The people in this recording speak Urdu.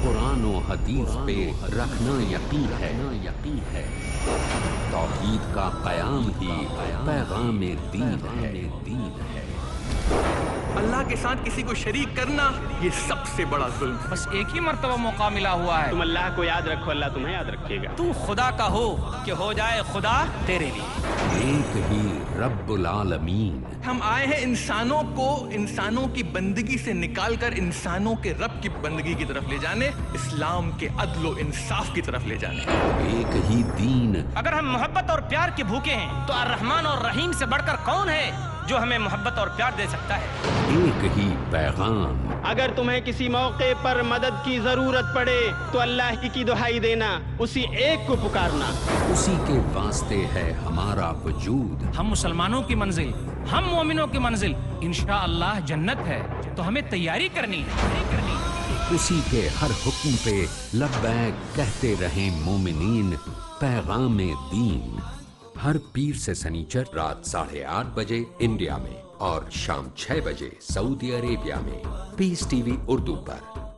قرآن و حدیث پہ رکھنا یقین ہے توحید کا قیام ہی پیغام دین ہے اللہ کے ساتھ کسی کو شریک کرنا یہ سب سے بڑا ظلم ہے۔ بس ایک ہی مرتبہ موقع ملا ہوا ہے، تم اللہ کو یاد رکھو، اللہ تمہیں یاد رکھے گا۔ تو خدا کا ہو کہ ہو جائے خدا تیرے لیے۔ ایک ہی رب العالمین۔ ہم آئے ہیں انسانوں کو انسانوں کی بندگی سے نکال کر انسانوں کے رب کی بندگی کی طرف لے جانے، اسلام کے عدل و انصاف کی طرف لے جانے۔ ایک ہی دین۔ اگر ہم محبت اور پیار کے بھوکے ہیں تو الرحمن اور رحیم سے بڑھ کر کون ہے جو ہمیں محبت اور پیار دے سکتا ہے؟ ایک ہی پیغام۔ اگر تمہیں کسی موقع پر مدد کی ضرورت پڑے تو اللہ ہی کی دہائی دینا، اسی ایک کو پکارنا۔ اسی کے واسطے ہے ہمارا وجود۔ ہم مسلمانوں کی منزل، ہم مومنوں کی منزل انشاءاللہ جنت ہے، تو ہمیں تیاری کرنی ہے۔ اسی کے ہر حکم پہ لبیک کہتے رہیں مومنین۔ پیغام دین ہر پیر سے سنیچر رات 8:30 بجے انڈیا میں اور شام 6 بجے سعودی عربیہ میں، پیس ٹی وی اردو پر۔